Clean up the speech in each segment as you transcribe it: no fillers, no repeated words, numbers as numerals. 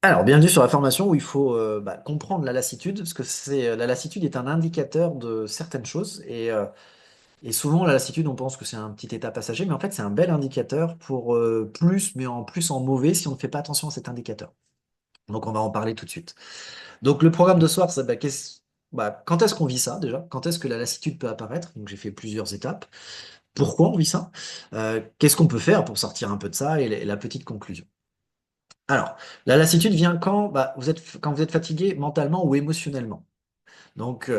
Alors, bienvenue sur la formation où il faut comprendre la lassitude, parce que la lassitude est un indicateur de certaines choses, et souvent la lassitude, on pense que c'est un petit état passager, mais en fait c'est un bel indicateur pour plus, mais en plus en mauvais si on ne fait pas attention à cet indicateur. Donc on va en parler tout de suite. Donc le programme de ce soir, c'est quand est-ce qu'on vit ça déjà? Quand est-ce que la lassitude peut apparaître? Donc j'ai fait plusieurs étapes. Pourquoi on vit ça? Qu'est-ce qu'on peut faire pour sortir un peu de ça? Et la petite conclusion. Alors, la lassitude vient quand vous êtes fatigué mentalement ou émotionnellement. Donc,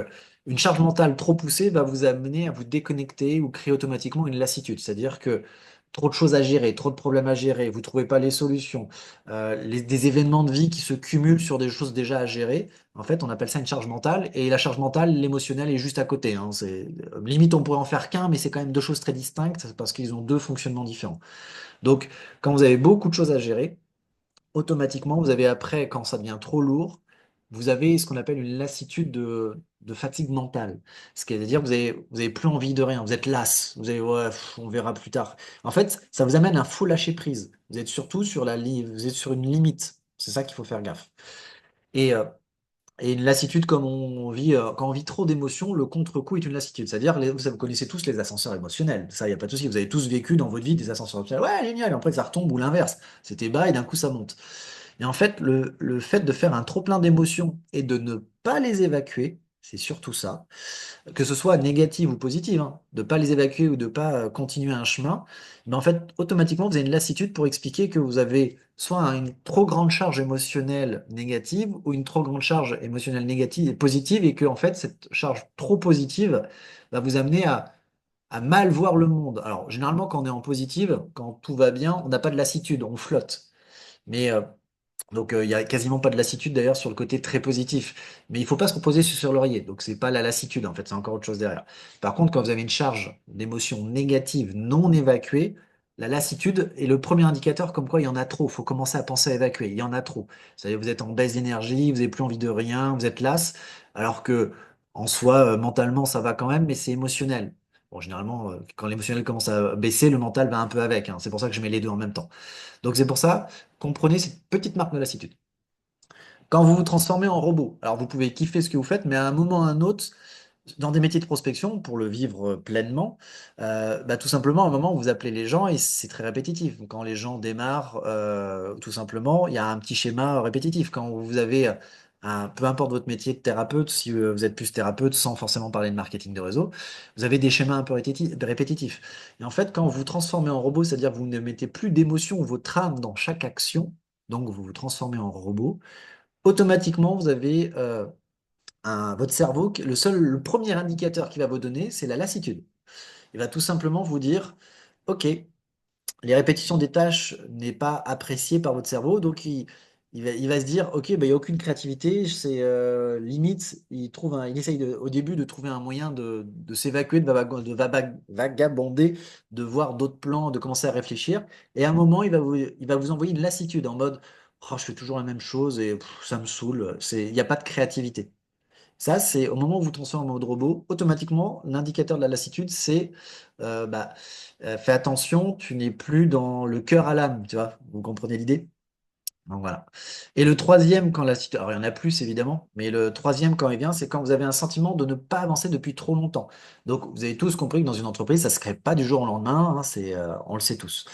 une charge mentale trop poussée va vous amener à vous déconnecter ou créer automatiquement une lassitude. C'est-à-dire que trop de choses à gérer, trop de problèmes à gérer, vous ne trouvez pas les solutions, des événements de vie qui se cumulent sur des choses déjà à gérer. En fait, on appelle ça une charge mentale. Et la charge mentale, l'émotionnel est juste à côté, hein. Limite, on pourrait en faire qu'un, mais c'est quand même deux choses très distinctes parce qu'ils ont deux fonctionnements différents. Donc, quand vous avez beaucoup de choses à gérer, automatiquement, vous avez après, quand ça devient trop lourd, vous avez ce qu'on appelle une lassitude de fatigue mentale. Ce qui veut dire que vous avez plus envie de rien, vous êtes las, vous avez, ouais, on verra plus tard. En fait, ça vous amène à un faux lâcher prise. Vous êtes surtout sur vous êtes sur une limite. C'est ça qu'il faut faire gaffe. Et, euh, et une lassitude, comme on vit, quand on vit trop d'émotions, le contre-coup est une lassitude. C'est-à-dire, vous connaissez tous les ascenseurs émotionnels. Ça, il n'y a pas de souci. Vous avez tous vécu dans votre vie des ascenseurs émotionnels. Ouais, génial. Et après, ça retombe ou l'inverse. C'était bas et d'un coup, ça monte. Et en fait, le fait de faire un trop-plein d'émotions et de ne pas les évacuer, c'est surtout ça, que ce soit négative ou positive, hein, de ne pas les évacuer ou de ne pas continuer un chemin, mais en fait, automatiquement, vous avez une lassitude pour expliquer que vous avez soit une trop grande charge émotionnelle négative ou une trop grande charge émotionnelle négative et positive, et que en fait, cette charge trop positive va vous amener à mal voir le monde. Alors, généralement, quand on est en positive, quand tout va bien, on n'a pas de lassitude, on flotte. Mais il y a quasiment pas de lassitude d'ailleurs sur le côté très positif. Mais il faut pas se reposer sur l'oreiller. Donc c'est pas la lassitude en fait, c'est encore autre chose derrière. Par contre, quand vous avez une charge d'émotions négatives non évacuée, la lassitude est le premier indicateur comme quoi il y en a trop. Il faut commencer à penser à évacuer. Il y en a trop. C'est-à-dire vous êtes en baisse d'énergie, vous n'avez plus envie de rien, vous êtes las, alors que en soi, mentalement, ça va quand même, mais c'est émotionnel. Bon, généralement, quand l'émotionnel commence à baisser, le mental va un peu avec, hein. C'est pour ça que je mets les deux en même temps. Donc c'est pour ça, comprenez cette petite marque de lassitude. Quand vous vous transformez en robot, alors vous pouvez kiffer ce que vous faites, mais à un moment ou à un autre, dans des métiers de prospection, pour le vivre pleinement, tout simplement, à un moment, vous appelez les gens et c'est très répétitif. Quand les gens démarrent, tout simplement, il y a un petit schéma répétitif. Quand vous avez peu importe votre métier de thérapeute, si vous êtes plus thérapeute, sans forcément parler de marketing de réseau, vous avez des schémas un peu répétitifs. Et en fait, quand vous vous transformez en robot, c'est-à-dire que vous ne mettez plus d'émotion ou votre âme dans chaque action, donc vous vous transformez en robot, automatiquement, vous avez votre cerveau, le premier indicateur qu'il va vous donner, c'est la lassitude. Il va tout simplement vous dire, OK, les répétitions des tâches n'est pas appréciées par votre cerveau, donc il va se dire, OK, bah, il n'y a aucune créativité, c'est limite, il essaye au début de trouver un moyen de s'évacuer, vagabonder, de voir d'autres plans, de commencer à réfléchir, et à un moment, il va vous envoyer une lassitude en mode, oh, je fais toujours la même chose et ça me saoule, il n'y a pas de créativité. Ça, c'est au moment où vous transformez en mode robot, automatiquement, l'indicateur de la lassitude, c'est fais attention, tu n'es plus dans le cœur à l'âme, tu vois. Vous comprenez l'idée? Donc voilà. Et le troisième, quand la lassitude, alors il y en a plus évidemment, mais le troisième, quand il vient, c'est quand vous avez un sentiment de ne pas avancer depuis trop longtemps. Donc vous avez tous compris que dans une entreprise, ça ne se crée pas du jour au lendemain, hein, on le sait tous.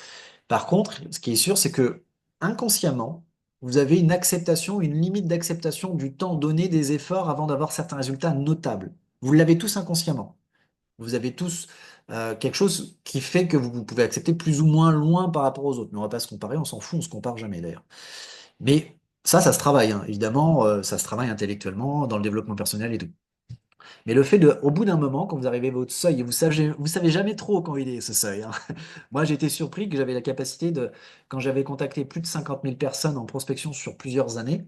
Par contre, ce qui est sûr, c'est que inconsciemment, vous avez une acceptation, une limite d'acceptation du temps donné des efforts avant d'avoir certains résultats notables. Vous l'avez tous inconsciemment. Vous avez tous quelque chose qui fait que vous pouvez accepter plus ou moins loin par rapport aux autres. Mais on ne va pas se comparer, on s'en fout, on se compare jamais d'ailleurs. Mais ça se travaille, hein. Évidemment, ça se travaille intellectuellement, dans le développement personnel et tout. Mais le fait au bout d'un moment, quand vous arrivez à votre seuil, et vous savez jamais trop quand il est ce seuil, hein. Moi, j'ai été surpris que j'avais la capacité quand j'avais contacté plus de 50 000 personnes en prospection sur plusieurs années,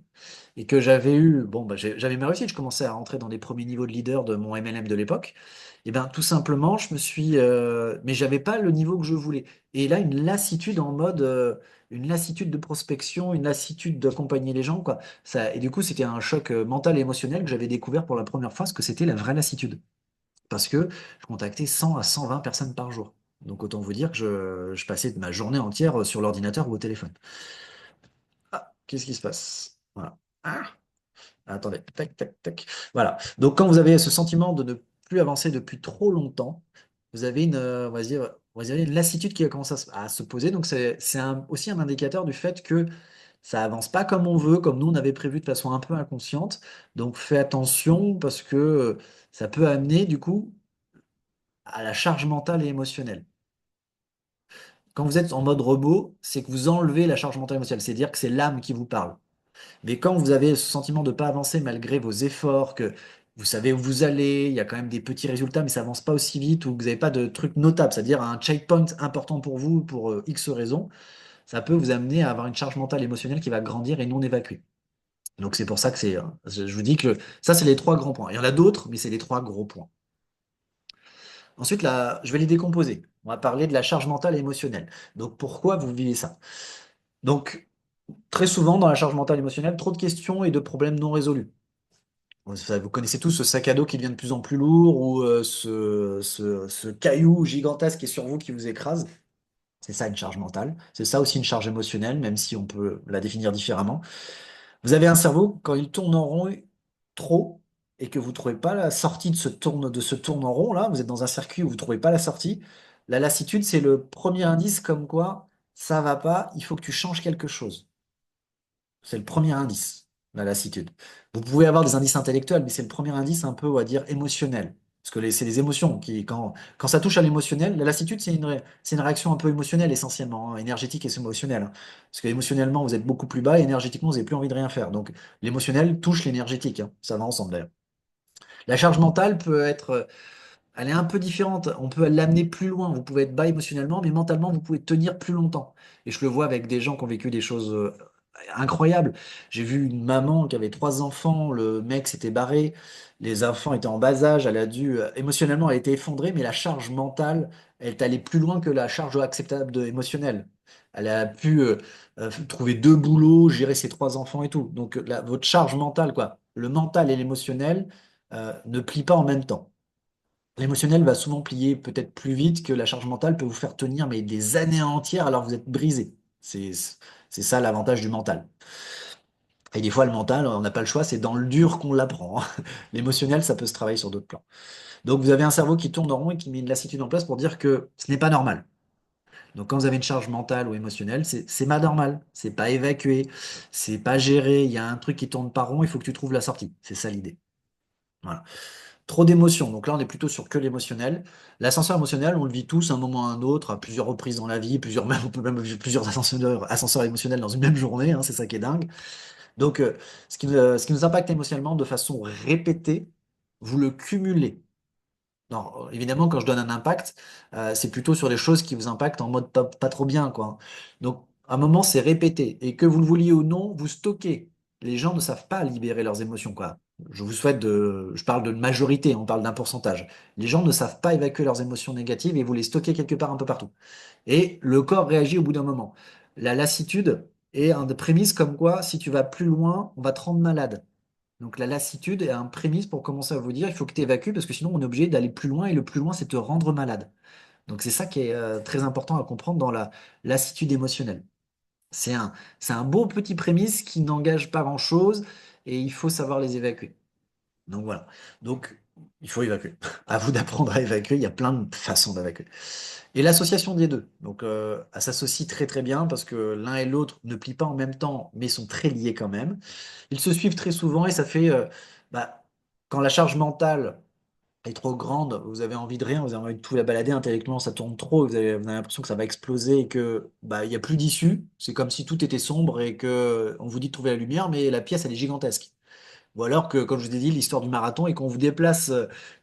et que j'avais eu, j'avais mes réussites, je commençais à rentrer dans des premiers niveaux de leader de mon MLM de l'époque, et ben tout simplement, mais j'avais pas le niveau que je voulais. Et là, une lassitude en mode, une lassitude de prospection, une lassitude d'accompagner les gens, quoi. Et du coup, c'était un choc mental et émotionnel que j'avais découvert pour la première fois, ce que c'était la vraie lassitude. Parce que je contactais 100 à 120 personnes par jour. Donc autant vous dire que je passais ma journée entière sur l'ordinateur ou au téléphone. Qu'est-ce qui se passe? Voilà. Ah, attendez, tac, tac, tac. Voilà. Donc, quand vous avez ce sentiment de ne plus avancer depuis trop longtemps, vous avez on va dire une lassitude qui a commencé à se poser. Donc, aussi un indicateur du fait que ça avance pas comme on veut, comme nous on avait prévu de façon un peu inconsciente. Donc, fais attention parce que ça peut amener, du coup, à la charge mentale et émotionnelle. Quand vous êtes en mode robot, c'est que vous enlevez la charge mentale et émotionnelle. C'est-à-dire que c'est l'âme qui vous parle. Mais quand vous avez ce sentiment de ne pas avancer malgré vos efforts, que vous savez où vous allez, il y a quand même des petits résultats, mais ça avance pas aussi vite, ou que vous n'avez pas de truc notable, c'est-à-dire un checkpoint important pour vous pour X raisons, ça peut vous amener à avoir une charge mentale émotionnelle qui va grandir et non évacuée. Donc c'est pour ça que je vous dis que ça, c'est les trois grands points. Il y en a d'autres, mais c'est les trois gros points. Ensuite, là, je vais les décomposer. On va parler de la charge mentale et émotionnelle. Donc pourquoi vous vivez ça? Donc, très souvent, dans la charge mentale et émotionnelle, trop de questions et de problèmes non résolus. Vous connaissez tous ce sac à dos qui devient de plus en plus lourd ou ce caillou gigantesque qui est sur vous qui vous écrase. C'est ça une charge mentale. C'est ça aussi une charge émotionnelle, même si on peut la définir différemment. Vous avez un cerveau, quand il tourne en rond trop et que vous ne trouvez pas la sortie de ce tourne en rond, là, vous êtes dans un circuit où vous ne trouvez pas la sortie. La lassitude, c'est le premier indice comme quoi ça va pas, il faut que tu changes quelque chose. C'est le premier indice, la lassitude. Vous pouvez avoir des indices intellectuels, mais c'est le premier indice un peu, on va dire, émotionnel. Parce que c'est les émotions qui, quand ça touche à l'émotionnel, la lassitude, c'est une réaction un peu émotionnelle essentiellement, hein, énergétique et émotionnelle, hein. Parce que émotionnellement, vous êtes beaucoup plus bas et énergétiquement, vous n'avez plus envie de rien faire. Donc, l'émotionnel touche l'énergétique, hein. Ça va ensemble d'ailleurs. La charge mentale peut être, elle est un peu différente. On peut l'amener plus loin. Vous pouvez être bas émotionnellement, mais mentalement, vous pouvez tenir plus longtemps. Et je le vois avec des gens qui ont vécu des choses incroyables. J'ai vu une maman qui avait trois enfants. Le mec s'était barré. Les enfants étaient en bas âge. Elle a dû, émotionnellement, elle était effondrée, mais la charge mentale, elle est allée plus loin que la charge acceptable émotionnelle. Elle a pu trouver deux boulots, gérer ses trois enfants et tout. Donc, votre charge mentale, quoi, le mental et l'émotionnel, ne plient pas en même temps. L'émotionnel va souvent plier peut-être plus vite que la charge mentale peut vous faire tenir mais des années entières alors que vous êtes brisé. C'est ça l'avantage du mental. Et des fois, le mental, on n'a pas le choix, c'est dans le dur qu'on l'apprend, hein. L'émotionnel, ça peut se travailler sur d'autres plans. Donc, vous avez un cerveau qui tourne en rond et qui met une lassitude en place pour dire que ce n'est pas normal. Donc, quand vous avez une charge mentale ou émotionnelle, c'est pas normal, c'est pas évacué, c'est pas géré, il y a un truc qui tourne pas rond, il faut que tu trouves la sortie. C'est ça l'idée. Voilà. Trop d'émotions. Donc là, on est plutôt sur que l'émotionnel. L'ascenseur émotionnel, on le vit tous à un moment ou à un autre, à plusieurs reprises dans la vie, même, on peut même vivre plusieurs ascenseurs émotionnels dans une même journée, hein, c'est ça qui est dingue. Donc, ce qui nous impacte émotionnellement de façon répétée, vous le cumulez. Non, évidemment, quand je donne un impact, c'est plutôt sur les choses qui vous impactent en mode pas trop bien, quoi. Donc, à un moment, c'est répété. Et que vous le vouliez ou non, vous stockez. Les gens ne savent pas libérer leurs émotions, quoi. Je parle de majorité, on parle d'un pourcentage. Les gens ne savent pas évacuer leurs émotions négatives et vous les stockez quelque part un peu partout. Et le corps réagit au bout d'un moment. La lassitude est un des prémices comme quoi, si tu vas plus loin, on va te rendre malade. Donc la lassitude est un prémisse pour commencer à vous dire, il faut que tu évacues parce que sinon on est obligé d'aller plus loin et le plus loin c'est te rendre malade. Donc c'est ça qui est très important à comprendre dans la lassitude émotionnelle. C'est un, c'est un beau petit prémisse qui n'engage pas grand-chose et il faut savoir les évacuer. Donc voilà. Donc il faut évacuer. À vous d'apprendre à évacuer, il y a plein de façons d'évacuer. Et l'association des deux. Donc elle s'associe très très bien parce que l'un et l'autre ne plient pas en même temps mais sont très liés quand même. Ils se suivent très souvent et ça fait, bah, quand la charge mentale est trop grande, vous avez envie de rien, vous avez envie de tout la balader intellectuellement, ça tourne trop, vous avez l'impression que ça va exploser et que bah, il n'y a plus d'issue. C'est comme si tout était sombre et que on vous dit de trouver la lumière, mais la pièce elle est gigantesque. Ou alors que, comme je vous ai dit, l'histoire du marathon et qu'on vous déplace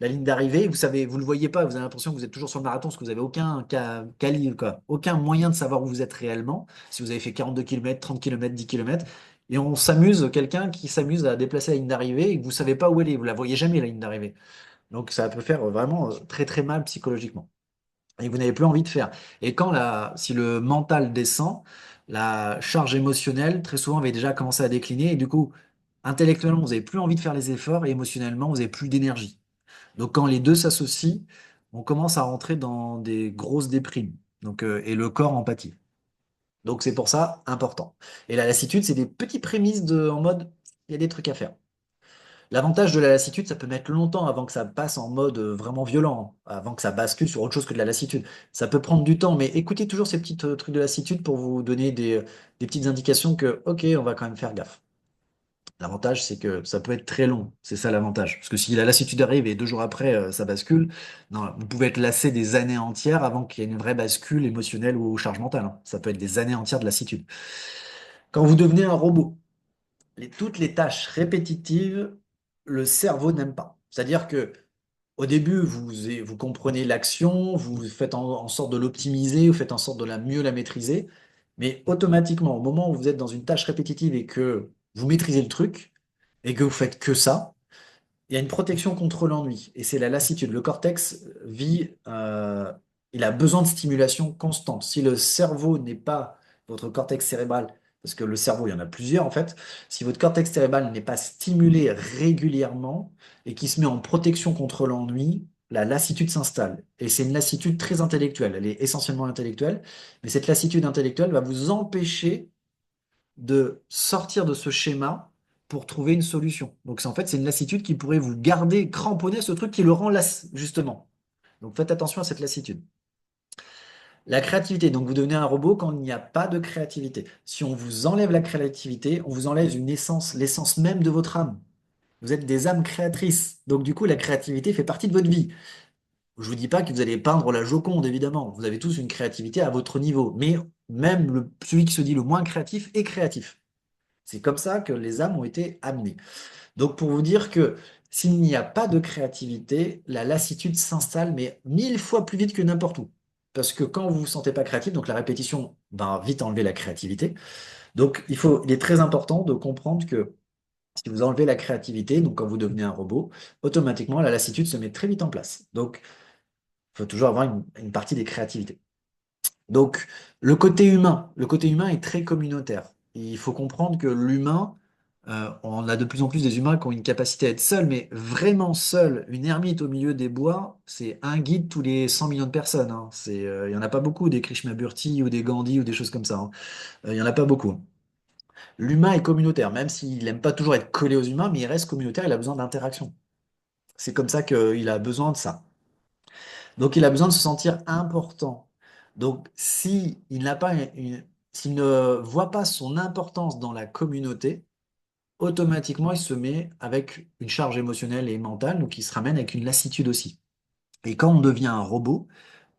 la ligne d'arrivée, vous savez, vous ne le voyez pas, vous avez l'impression que vous êtes toujours sur le marathon parce que vous n'avez aucun moyen de savoir où vous êtes réellement, si vous avez fait 42 km, 30 km, 10 km. Et on s'amuse, quelqu'un qui s'amuse à déplacer la ligne d'arrivée et que vous ne savez pas où elle est, vous la voyez jamais la ligne d'arrivée. Donc ça peut faire vraiment très très mal psychologiquement. Et vous n'avez plus envie de faire. Et si le mental descend, la charge émotionnelle, très souvent, avait déjà commencé à décliner. Et du coup, intellectuellement, vous n'avez plus envie de faire les efforts et émotionnellement, vous n'avez plus d'énergie. Donc, quand les deux s'associent, on commence à rentrer dans des grosses déprimes. Donc, et le corps en pâtit. Donc c'est pour ça important. Et la lassitude, c'est des petits prémices en mode, il y a des trucs à faire. L'avantage de la lassitude, ça peut mettre longtemps avant que ça passe en mode vraiment violent, avant que ça bascule sur autre chose que de la lassitude. Ça peut prendre du temps, mais écoutez toujours ces petits trucs de lassitude pour vous donner des petites indications que, ok, on va quand même faire gaffe. L'avantage, c'est que ça peut être très long. C'est ça l'avantage. Parce que si la lassitude arrive et 2 jours après, ça bascule, non, vous pouvez être lassé des années entières avant qu'il y ait une vraie bascule émotionnelle ou charge mentale, hein. Ça peut être des années entières de lassitude. Quand vous devenez un robot, toutes les tâches répétitives, le cerveau n'aime pas. C'est-à-dire que au début, vous comprenez l'action, vous faites en sorte de l'optimiser, vous faites en sorte de mieux la maîtriser, mais automatiquement, au moment où vous êtes dans une tâche répétitive et que vous maîtrisez le truc, et que vous faites que ça, il y a une protection contre l'ennui, et c'est la lassitude. Le cortex il a besoin de stimulation constante. Si le cerveau n'est pas, votre cortex cérébral, parce que le cerveau, il y en a plusieurs en fait, si votre cortex cérébral n'est pas stimulé régulièrement et qui se met en protection contre l'ennui, la lassitude s'installe. Et c'est une lassitude très intellectuelle, elle est essentiellement intellectuelle, mais cette lassitude intellectuelle va vous empêcher de sortir de ce schéma pour trouver une solution. Donc en fait, c'est une lassitude qui pourrait vous garder cramponné à ce truc qui le rend lasse, justement. Donc faites attention à cette lassitude. La créativité, donc vous devenez un robot quand il n'y a pas de créativité. Si on vous enlève la créativité, on vous enlève une essence, l'essence même de votre âme. Vous êtes des âmes créatrices. Donc du coup, la créativité fait partie de votre vie. Je vous dis pas que vous allez peindre la Joconde, évidemment. Vous avez tous une créativité à votre niveau. Mais même celui qui se dit le moins créatif est créatif. C'est comme ça que les âmes ont été amenées. Donc pour vous dire que s'il n'y a pas de créativité, la lassitude s'installe, mais 1000 fois plus vite que n'importe où. Parce que quand vous vous sentez pas créatif, donc la répétition va vite enlever la créativité. Donc il est très important de comprendre que si vous enlevez la créativité, donc quand vous devenez un robot, automatiquement la lassitude se met très vite en place. Donc il faut toujours avoir une partie des créativités. Donc, le côté humain est très communautaire. Il faut comprendre que l'humain, on a de plus en plus des humains qui ont une capacité à être seuls, mais vraiment seuls. Une ermite au milieu des bois, c'est un guide tous les 100 millions de personnes, hein. Il y en a pas beaucoup, des Krishnamurti ou des Gandhi ou des choses comme ça, hein. Il y en a pas beaucoup. L'humain est communautaire, même s'il n'aime pas toujours être collé aux humains, mais il reste communautaire, il a besoin d'interaction. C'est comme ça qu'il a besoin de ça. Donc, il a besoin de se sentir important. Donc, s'il ne voit pas son importance dans la communauté, automatiquement, il se met avec une charge émotionnelle et mentale, donc il se ramène avec une lassitude aussi. Et quand on devient un robot,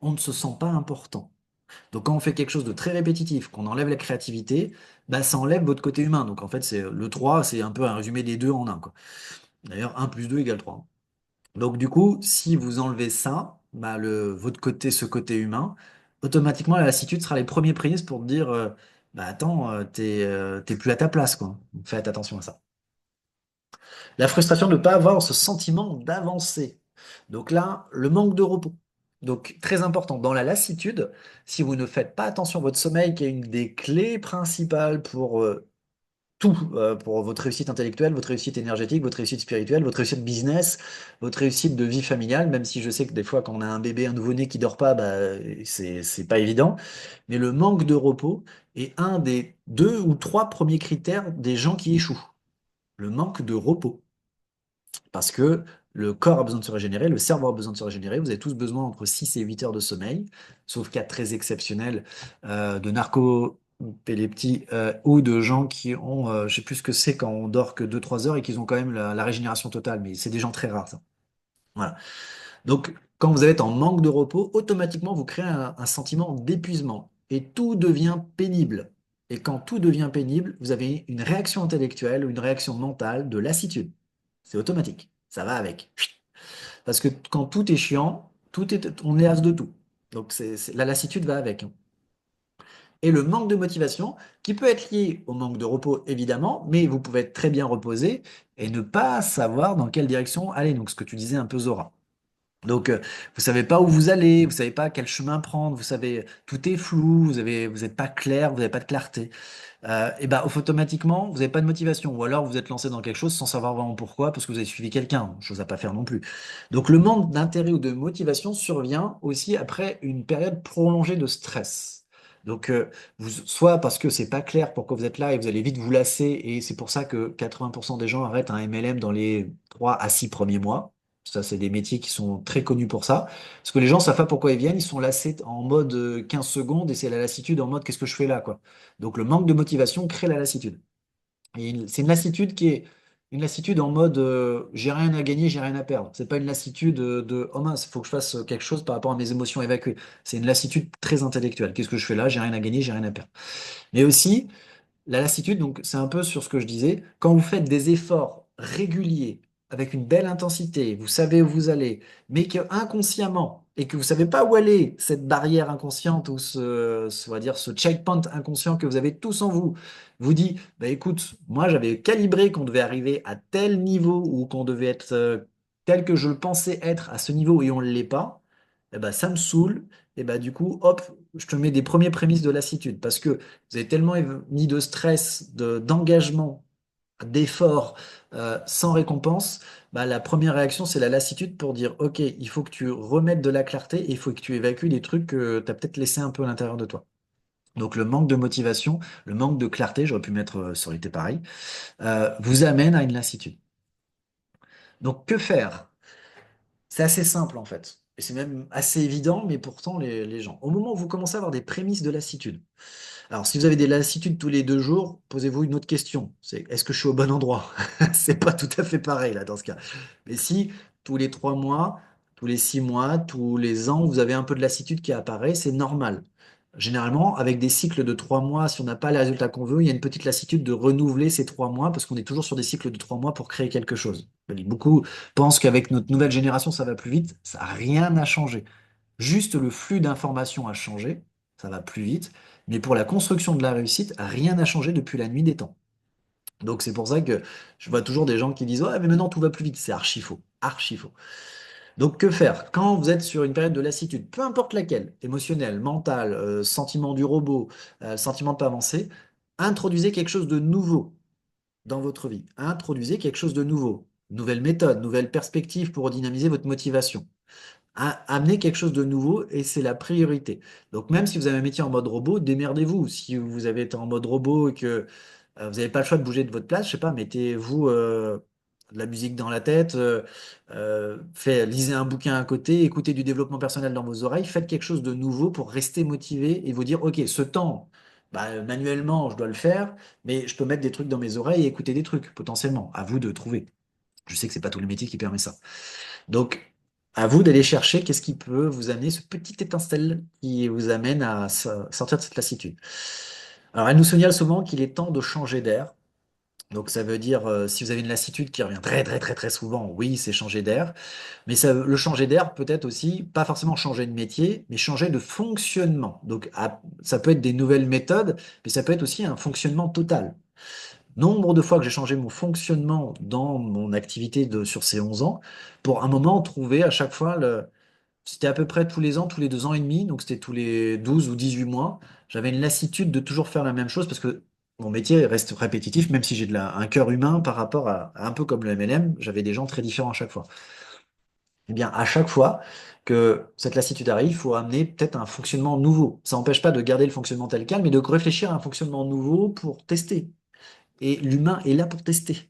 on ne se sent pas important. Donc, quand on fait quelque chose de très répétitif, qu'on enlève la créativité, bah, ça enlève votre côté humain. Donc, en fait, c'est le 3, c'est un peu un résumé des deux en un, quoi. D'ailleurs, 1 + 2 = 3. Donc du coup, si vous enlevez ça, bah, ce côté humain, automatiquement la lassitude sera les premiers prémices pour te dire, bah attends, t'es plus à ta place, quoi. Donc, faites attention à ça. La frustration de ne pas avoir ce sentiment d'avancer. Donc là, le manque de repos. Donc très important. Dans la lassitude, si vous ne faites pas attention à votre sommeil, qui est une des clés principales pour votre réussite intellectuelle, votre réussite énergétique, votre réussite spirituelle, votre réussite business, votre réussite de vie familiale, même si je sais que des fois, quand on a un bébé, un nouveau-né qui dort pas, bah, c'est pas évident. Mais le manque de repos est un des 2 ou 3 premiers critères des gens qui échouent. Le manque de repos. Parce que le corps a besoin de se régénérer, le cerveau a besoin de se régénérer. Vous avez tous besoin entre 6 et 8 heures de sommeil, sauf cas très exceptionnels de narcoleptie ou de gens qui ont, je sais plus ce que c'est quand on dort que 2 3 heures et qu'ils ont quand même la régénération totale, mais c'est des gens très rares, ça. Voilà. Donc, quand vous êtes en manque de repos, automatiquement, vous créez un sentiment d'épuisement et tout devient pénible. Et quand tout devient pénible, vous avez une réaction intellectuelle ou une réaction mentale de lassitude. C'est automatique. Ça va avec. Parce que quand tout est chiant, on est as de tout. Donc la lassitude va avec, hein. Et le manque de motivation, qui peut être lié au manque de repos, évidemment, mais vous pouvez être très bien reposé et ne pas savoir dans quelle direction aller. Donc ce que tu disais un peu, Zora. Donc, vous savez pas où vous allez, vous savez pas quel chemin prendre, vous savez, tout est flou, vous n'êtes pas clair, vous n'avez pas de clarté. Et ben, automatiquement, vous n'avez pas de motivation. Ou alors, vous êtes lancé dans quelque chose sans savoir vraiment pourquoi, parce que vous avez suivi quelqu'un, chose à pas faire non plus. Donc, le manque d'intérêt ou de motivation survient aussi après une période prolongée de stress. Donc, soit parce que c'est pas clair pourquoi vous êtes là et vous allez vite vous lasser, et c'est pour ça que 80% des gens arrêtent un MLM dans les 3 à 6 premiers mois. Ça, c'est des métiers qui sont très connus pour ça. Parce que les gens savent pas pourquoi ils viennent, ils sont lassés en mode 15 secondes et c'est la lassitude en mode qu'est-ce que je fais là, quoi. Donc, le manque de motivation crée la lassitude. Et c'est une lassitude qui est une lassitude en mode j'ai rien à gagner, j'ai rien à perdre. C'est pas une lassitude de oh mince, il faut que je fasse quelque chose par rapport à mes émotions évacuées. C'est une lassitude très intellectuelle. Qu'est-ce que je fais là? J'ai rien à gagner, j'ai rien à perdre. Mais aussi, la lassitude, donc c'est un peu sur ce que je disais, quand vous faites des efforts réguliers avec une belle intensité, vous savez où vous allez, mais que inconsciemment, et que vous savez pas où aller, cette barrière inconsciente ou on va dire ce checkpoint inconscient que vous avez tous en vous, vous dit, bah écoute, moi j'avais calibré qu'on devait arriver à tel niveau ou qu'on devait être tel que je le pensais être à ce niveau et on ne l'est pas, et ben ça me saoule, et ben du coup, hop, je te mets des premiers prémices de lassitude parce que vous avez tellement mis de stress, d'engagement, d'effort sans récompense, bah, la première réaction, c'est la lassitude pour dire, OK, il faut que tu remettes de la clarté et il faut que tu évacues des trucs que tu as peut-être laissé un peu à l'intérieur de toi. Donc le manque de motivation, le manque de clarté, j'aurais pu mettre ça aurait été pareil, vous amène à une lassitude. Donc que faire? C'est assez simple en fait. Et c'est même assez évident, mais pourtant les gens. Au moment où vous commencez à avoir des prémices de lassitude, alors, si vous avez des lassitudes tous les 2 jours, posez-vous une autre question. C'est est-ce que je suis au bon endroit? C'est pas tout à fait pareil là dans ce cas. Mais si tous les 3 mois, tous les 6 mois, tous les ans, vous avez un peu de lassitude qui apparaît, c'est normal. Généralement, avec des cycles de 3 mois, si on n'a pas les résultats qu'on veut, il y a une petite lassitude de renouveler ces 3 mois parce qu'on est toujours sur des cycles de 3 mois pour créer quelque chose. Beaucoup pensent qu'avec notre nouvelle génération, ça va plus vite. Ça n'a rien à changer. Juste le flux d'informations a changé, ça va plus vite, mais pour la construction de la réussite, rien n'a changé depuis la nuit des temps. Donc c'est pour ça que je vois toujours des gens qui disent ouais mais maintenant tout va plus vite, c'est archi faux, archi faux. Donc que faire? Quand vous êtes sur une période de lassitude, peu importe laquelle, émotionnelle, mentale, sentiment du robot, sentiment de pas avancer, introduisez quelque chose de nouveau dans votre vie. Introduisez quelque chose de nouveau. Nouvelle méthode, nouvelle perspective pour redynamiser votre motivation. Amener quelque chose de nouveau et c'est la priorité. Donc même si vous avez un métier en mode robot, démerdez-vous. Si vous avez été en mode robot et que vous n'avez pas le choix de bouger de votre place, je sais pas, mettez-vous de la musique dans la tête, lisez un bouquin à côté, écoutez du développement personnel dans vos oreilles, faites quelque chose de nouveau pour rester motivé et vous dire, OK, ce temps, bah, manuellement, je dois le faire, mais je peux mettre des trucs dans mes oreilles et écouter des trucs, potentiellement. À vous de trouver. Je sais que c'est pas tous les métiers qui permettent ça. Donc, à vous d'aller chercher qu'est-ce qui peut vous amener ce petit étincelle qui vous amène à sortir de cette lassitude. Alors, elle nous signale souvent qu'il est temps de changer d'air. Donc, ça veut dire, si vous avez une lassitude qui revient très, très, très, très souvent, oui, c'est changer d'air. Mais le changer d'air peut être aussi, pas forcément changer de métier, mais changer de fonctionnement. Donc, ça peut être des nouvelles méthodes, mais ça peut être aussi un fonctionnement total. Nombre de fois que j'ai changé mon fonctionnement dans mon activité sur ces 11 ans, pour un moment trouver à chaque fois c'était à peu près tous les ans, tous les 2 ans et demi, donc c'était tous les 12 ou 18 mois. J'avais une lassitude de toujours faire la même chose parce que mon métier reste répétitif, même si j'ai un cœur humain par rapport à un peu comme le MLM, j'avais des gens très différents à chaque fois. Eh bien, à chaque fois que cette lassitude arrive, il faut amener peut-être un fonctionnement nouveau. Ça n'empêche pas de garder le fonctionnement tel quel, mais de réfléchir à un fonctionnement nouveau pour tester. Et l'humain est là pour tester.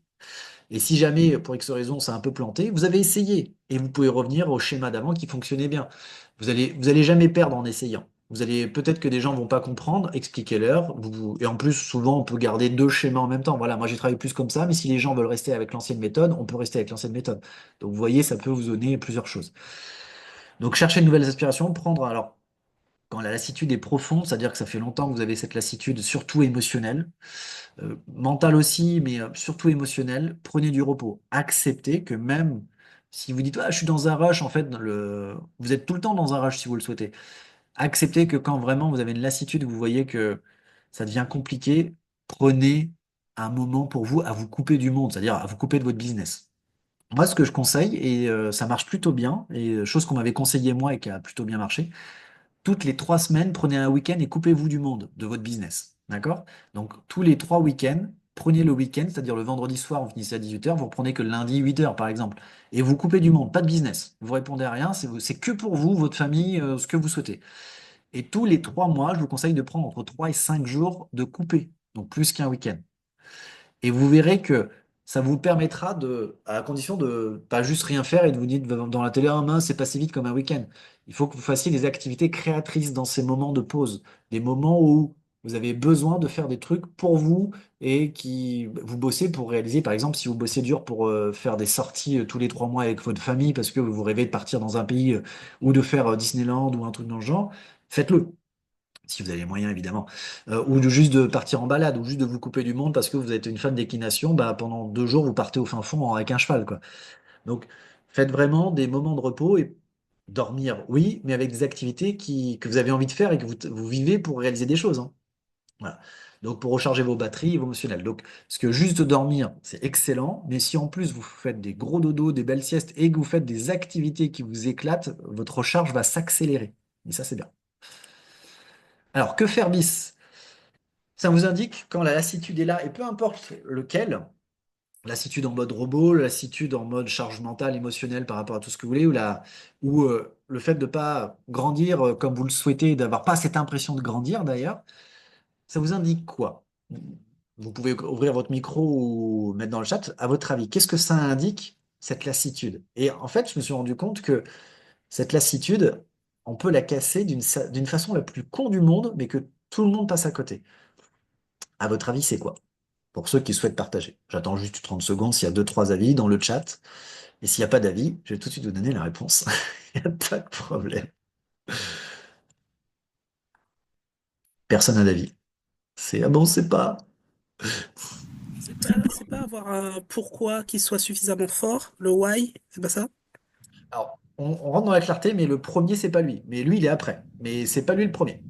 Et si jamais, pour X raison, ça a un peu planté, vous avez essayé. Et vous pouvez revenir au schéma d'avant qui fonctionnait bien. Vous allez jamais perdre en essayant. Vous allez, peut-être que des gens vont pas comprendre, expliquez-leur. Et en plus, souvent, on peut garder 2 schémas en même temps. Voilà, moi j'ai travaillé plus comme ça, mais si les gens veulent rester avec l'ancienne méthode, on peut rester avec l'ancienne méthode. Donc vous voyez, ça peut vous donner plusieurs choses. Donc chercher de nouvelles aspirations, prendre, alors, quand la lassitude est profonde, c'est-à-dire que ça fait longtemps que vous avez cette lassitude, surtout émotionnelle, mental aussi, mais surtout émotionnel, prenez du repos. Acceptez que même si vous dites, ah, je suis dans un rush, en fait, vous êtes tout le temps dans un rush si vous le souhaitez. Acceptez que quand vraiment vous avez une lassitude, vous voyez que ça devient compliqué, prenez un moment pour vous à vous couper du monde, c'est-à-dire à vous couper de votre business. Moi, ce que je conseille, et ça marche plutôt bien, et chose qu'on m'avait conseillé moi et qui a plutôt bien marché, toutes les 3 semaines, prenez un week-end et coupez-vous du monde, de votre business. D'accord? Donc, tous les 3 week-ends, prenez le week-end, c'est-à-dire le vendredi soir, vous finissez à 18h, vous reprenez que le lundi 8h, par exemple. Et vous coupez du monde, pas de business. Vous répondez à rien, c'est que pour vous, votre famille, ce que vous souhaitez. Et tous les 3 mois, je vous conseille de prendre entre 3 et 5 jours de couper, donc plus qu'un week-end. Et vous verrez que ça vous permettra à la condition de pas juste rien faire et de vous dire dans la télé, ah mince, c'est passé vite comme un week-end. Il faut que vous fassiez des activités créatrices dans ces moments de pause, des moments où vous avez besoin de faire des trucs pour vous et qui vous bossez pour réaliser. Par exemple, si vous bossez dur pour faire des sorties tous les 3 mois avec votre famille parce que vous rêvez de partir dans un pays ou de faire Disneyland ou un truc dans le genre, faites-le si vous avez les moyens évidemment, ou juste de partir en balade, ou juste de vous couper du monde parce que vous êtes une fan d'équitation, bah, pendant 2 jours, vous partez au fin fond avec un cheval, quoi. Donc, faites vraiment des moments de repos et dormir, oui, mais avec des activités que vous avez envie de faire et que vous vivez pour réaliser des choses, hein. Voilà. Donc, pour recharger vos batteries, vos émotionnels. Donc, parce que juste dormir, c'est excellent, mais si en plus vous faites des gros dodos, des belles siestes et que vous faites des activités qui vous éclatent, votre recharge va s'accélérer. Et ça, c'est bien. Alors, que faire bis? Ça vous indique quand la lassitude est là, et peu importe lequel, lassitude en mode robot, lassitude en mode charge mentale, émotionnelle par rapport à tout ce que vous voulez, ou le fait de ne pas grandir comme vous le souhaitez, d'avoir pas cette impression de grandir d'ailleurs, ça vous indique quoi? Vous pouvez ouvrir votre micro ou mettre dans le chat, à votre avis, qu'est-ce que ça indique, cette lassitude? Et en fait, je me suis rendu compte que cette lassitude, on peut la casser d'une façon la plus con du monde, mais que tout le monde passe à côté. À votre avis, c'est quoi? Pour ceux qui souhaitent partager. J'attends juste 30 secondes s'il y a deux, trois avis dans le chat. Et s'il n'y a pas d'avis, je vais tout de suite vous donner la réponse. Il n'y a pas de problème. Personne n'a d'avis. C'est ah bon, c'est pas. C'est pas avoir un pourquoi qui soit suffisamment fort, le why, c'est pas ça? Alors, on rentre dans la clarté, mais le premier, c'est pas lui. Mais lui, il est après. Mais c'est pas lui le premier.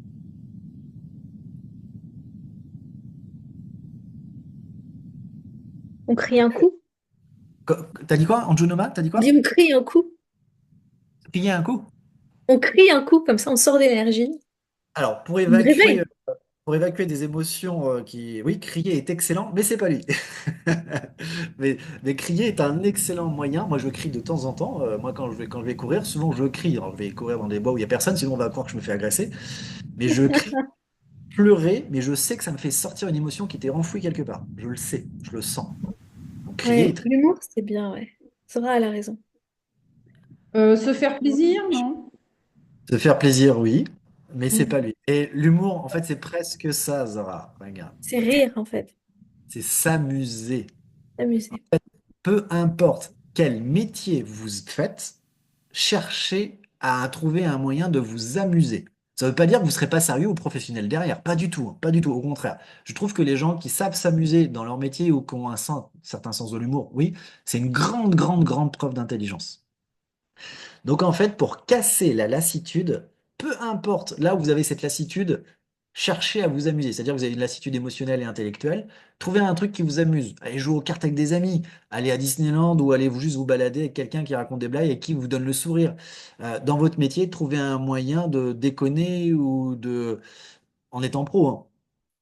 On crie un coup. T'as dit quoi, Anjunoma? T'as dit On quoi? dit on crie un coup. Piller un coup? On crie un coup, comme ça on sort d'énergie. Alors, On me réveille. pour évacuer des émotions oui, crier est excellent, mais c'est pas lui. Mais crier est un excellent moyen. Moi, je crie de temps en temps. Moi, quand je vais courir, souvent je crie. Alors, je vais courir dans des bois où il y a personne, sinon on va croire que je me fais agresser. Mais je crie, pleurer, mais je sais que ça me fait sortir une émotion qui était enfouie quelque part. Je le sais, je le sens. Donc, crier est Ouais, très... l'humour, c'est bien, ouais. Sora, elle a raison. Se faire plaisir, non? Se faire plaisir, oui, mais c'est Mm. pas lui. Et l'humour, en fait, c'est presque ça, Zara. Regarde. C'est rire, en fait. C'est s'amuser. S'amuser. Peu importe quel métier vous faites, cherchez à trouver un moyen de vous amuser. Ça ne veut pas dire que vous ne serez pas sérieux ou professionnel derrière, pas du tout, hein, pas du tout, au contraire. Je trouve que les gens qui savent s'amuser dans leur métier ou qui ont certain sens de l'humour, oui, c'est une grande, grande, grande preuve d'intelligence. Donc en fait, pour casser la lassitude, peu importe là où vous avez cette lassitude, cherchez à vous amuser. C'est-à-dire que vous avez une lassitude émotionnelle et intellectuelle, trouvez un truc qui vous amuse. Allez jouer aux cartes avec des amis, allez à Disneyland ou allez juste vous balader avec quelqu'un qui raconte des blagues et qui vous donne le sourire. Dans votre métier, trouvez un moyen de déconner en étant pro, hein.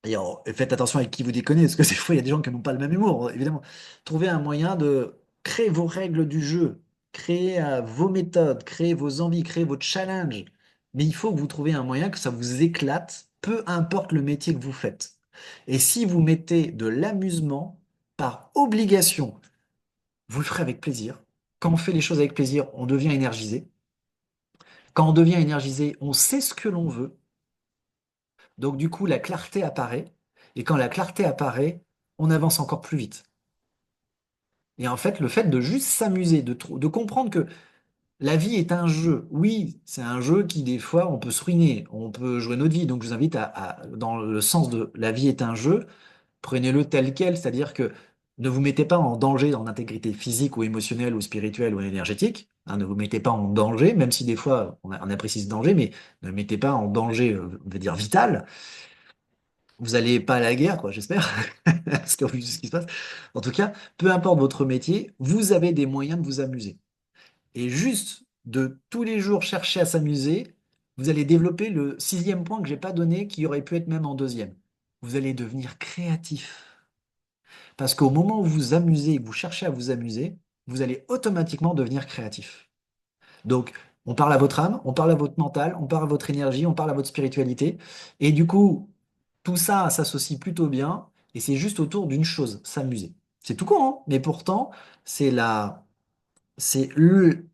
Et faites attention avec qui vous déconnez, parce que des fois, il y a des gens qui n'ont pas le même humour, évidemment. Trouvez un moyen de créer vos règles du jeu, créer vos méthodes, créer vos envies, créer votre challenge. Mais il faut que vous trouviez un moyen que ça vous éclate, peu importe le métier que vous faites. Et si vous mettez de l'amusement par obligation, vous le ferez avec plaisir. Quand on fait les choses avec plaisir, on devient énergisé. Quand on devient énergisé, on sait ce que l'on veut. Donc du coup, la clarté apparaît. Et quand la clarté apparaît, on avance encore plus vite. Et en fait, le fait de juste s'amuser, de comprendre que la vie est un jeu. Oui, c'est un jeu qui, des fois, on peut se ruiner, on peut jouer notre vie. Donc je vous invite dans le sens de la vie est un jeu, prenez-le tel quel, c'est-à-dire que ne vous mettez pas en danger en intégrité physique ou émotionnelle ou spirituelle ou énergétique, hein, ne vous mettez pas en danger, même si des fois on apprécie ce danger, mais ne mettez pas en danger, on veut dire vital. Vous allez pas à la guerre, quoi, j'espère, parce qu'au vu de ce qui se passe. En tout cas, peu importe votre métier, vous avez des moyens de vous amuser. Et juste de tous les jours chercher à s'amuser, vous allez développer le sixième point que j'ai pas donné, qui aurait pu être même en deuxième. Vous allez devenir créatif. Parce qu'au moment où vous vous amusez et que vous cherchez à vous amuser, vous allez automatiquement devenir créatif. Donc, On parle à votre âme, on parle à votre mental, on parle à votre énergie, on parle à votre spiritualité. Et du coup, tout ça s'associe plutôt bien. Et c'est juste autour d'une chose, s'amuser. C'est tout con, hein, mais pourtant, c'est la,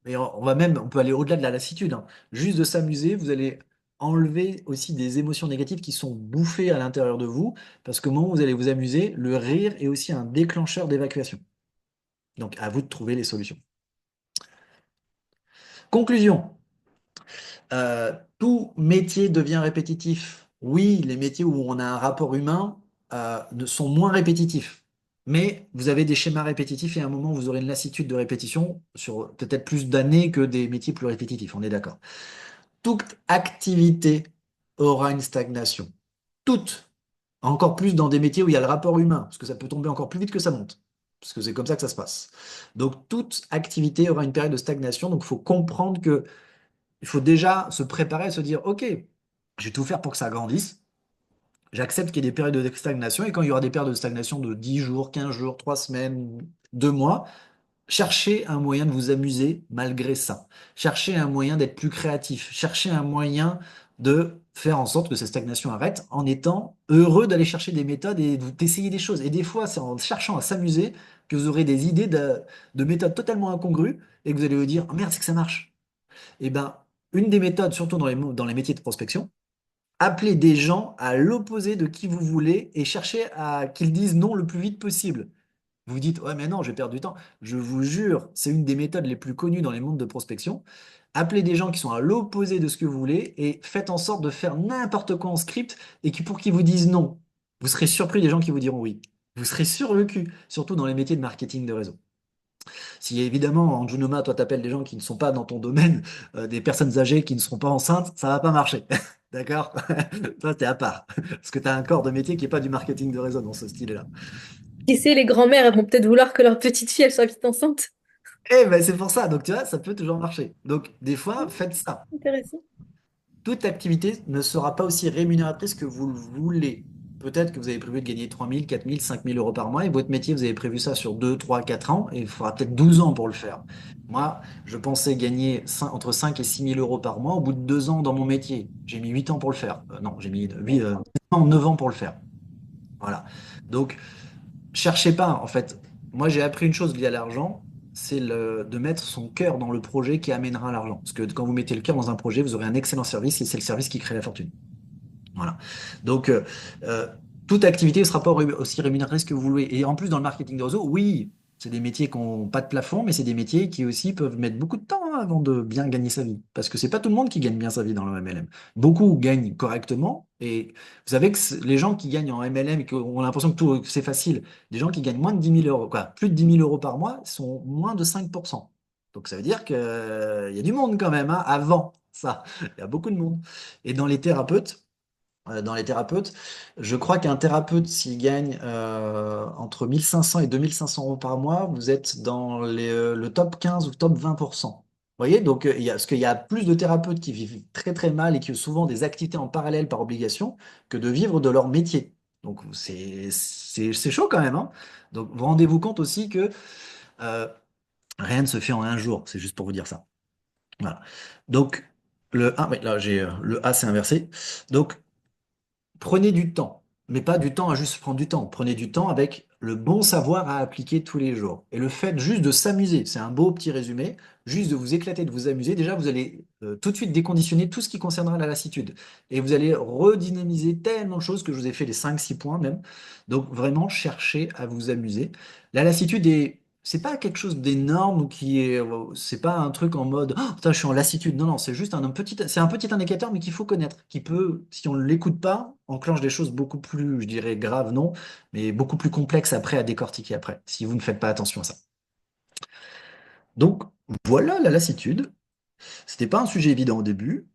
et on peut aller au-delà de la lassitude, hein. Juste de s'amuser, vous allez enlever aussi des émotions négatives qui sont bouffées à l'intérieur de vous, parce que au moment où vous allez vous amuser, le rire est aussi un déclencheur d'évacuation. Donc, à vous de trouver les solutions. Conclusion. Tout métier devient répétitif. Oui, les métiers où on a un rapport humain sont moins répétitifs. Mais vous avez des schémas répétitifs et à un moment, vous aurez une lassitude de répétition sur peut-être plus d'années que des métiers plus répétitifs. On est d'accord. Toute activité aura une stagnation. Toute. Encore plus dans des métiers où il y a le rapport humain, parce que ça peut tomber encore plus vite que ça monte. Parce que c'est comme ça que ça se passe. Donc, toute activité aura une période de stagnation. Donc, il faut comprendre que il faut déjà se préparer à se dire, OK, je vais tout faire pour que ça grandisse. J'accepte qu'il y ait des périodes de stagnation. Et quand il y aura des périodes de stagnation de 10 jours, 15 jours, 3 semaines, 2 mois, cherchez un moyen de vous amuser malgré ça. Cherchez un moyen d'être plus créatif. Cherchez un moyen de faire en sorte que cette stagnation arrête en étant heureux d'aller chercher des méthodes et d'essayer des choses. Et des fois, c'est en cherchant à s'amuser que vous aurez des idées de méthodes totalement incongrues et que vous allez vous dire, oh merde, c'est que ça marche. Eh ben, une des méthodes, surtout dans les métiers de prospection, appelez des gens à l'opposé de qui vous voulez et cherchez à qu'ils disent non le plus vite possible. Vous vous dites, ouais, mais non, je vais perdre du temps. Je vous jure, c'est une des méthodes les plus connues dans les mondes de prospection. Appelez des gens qui sont à l'opposé de ce que vous voulez et faites en sorte de faire n'importe quoi en script et pour qu'ils vous disent non. Vous serez surpris des gens qui vous diront oui. Vous serez sur le cul, surtout dans les métiers de marketing de réseau. Si évidemment, en Junoma, toi, t'appelles des gens qui ne sont pas dans ton domaine, des personnes âgées qui ne seront pas enceintes, ça va pas marcher. D'accord? Toi, t'es à part. Parce que tu as un corps de métier qui n'est pas du marketing de réseau dans ce style-là. Qui sait, les grands-mères, elles vont peut-être vouloir que leur petite fille, elle soit vite enceinte. Eh ben, c'est pour ça. Donc, tu vois, ça peut toujours marcher. Donc, des fois, Hmm, faites ça. intéressant. Toute activité ne sera pas aussi rémunératrice que vous le voulez. Peut-être que vous avez prévu de gagner 3 000, 4 000, 5 000 euros par mois et votre métier, vous avez prévu ça sur 2, 3, 4 ans et il faudra peut-être 12 ans pour le faire. Moi, je pensais gagner entre 5 et 6 000 euros par mois au bout de 2 ans dans mon métier. J'ai mis 8 ans pour le faire. Non, j'ai mis 8, 9 ans pour le faire. Voilà. Donc, cherchez pas, en fait. Moi, j'ai appris une chose liée à l'argent, c'est de mettre son cœur dans le projet qui amènera l'argent. Parce que quand vous mettez le cœur dans un projet, vous aurez un excellent service et c'est le service qui crée la fortune. Voilà. Donc, euh, toute activité ne sera pas aussi rémunératrice que vous voulez. Et en plus, dans le marketing de réseau, oui, c'est des métiers qui n'ont pas de plafond, mais c'est des métiers qui aussi peuvent mettre beaucoup de temps, hein, avant de bien gagner sa vie. Parce que c'est pas tout le monde qui gagne bien sa vie dans le MLM. Beaucoup gagnent correctement. Et vous savez que les gens qui gagnent en MLM et qui ont l'impression que tout c'est facile, des gens qui gagnent moins de 10 000 euros, quoi, plus de 10 000 euros par mois, sont moins de 5%. Donc ça veut dire qu'il y a du monde quand même, hein, avant ça. Il y a beaucoup de monde. Et dans les thérapeutes, je crois qu'un thérapeute, s'il gagne entre 1500 et 2500 euros par mois, vous êtes dans le top 15 ou top 20%. Vous voyez, donc parce qu'il y a plus de thérapeutes qui vivent très très mal et qui ont souvent des activités en parallèle par obligation que de vivre de leur métier. Donc c'est chaud quand même, hein. Donc vous rendez-vous compte aussi que euh, rien ne se fait en un jour. C'est juste pour vous dire ça. Voilà. Donc oui, là j'ai le A, c'est inversé. Donc prenez du temps, mais pas du temps à juste prendre du temps. Prenez du temps avec le bon savoir à appliquer tous les jours. Et le fait juste de s'amuser, c'est un beau petit résumé, juste de vous éclater, de vous amuser, déjà vous allez tout de suite déconditionner tout ce qui concernera la lassitude. Et vous allez redynamiser tellement de choses que je vous ai fait les 5, 6 points même. Donc vraiment, cherchez à vous amuser. La lassitude c'est pas quelque chose d'énorme ou c'est pas un truc en mode, oh, putain, je suis en lassitude. Non, non, c'est un petit indicateur, mais qu'il faut connaître, qui peut, si on ne l'écoute pas, enclenche des choses beaucoup plus, je dirais, graves, non, mais beaucoup plus complexes après à décortiquer après, si vous ne faites pas attention à ça. Donc, voilà la lassitude. C'était pas un sujet évident au début.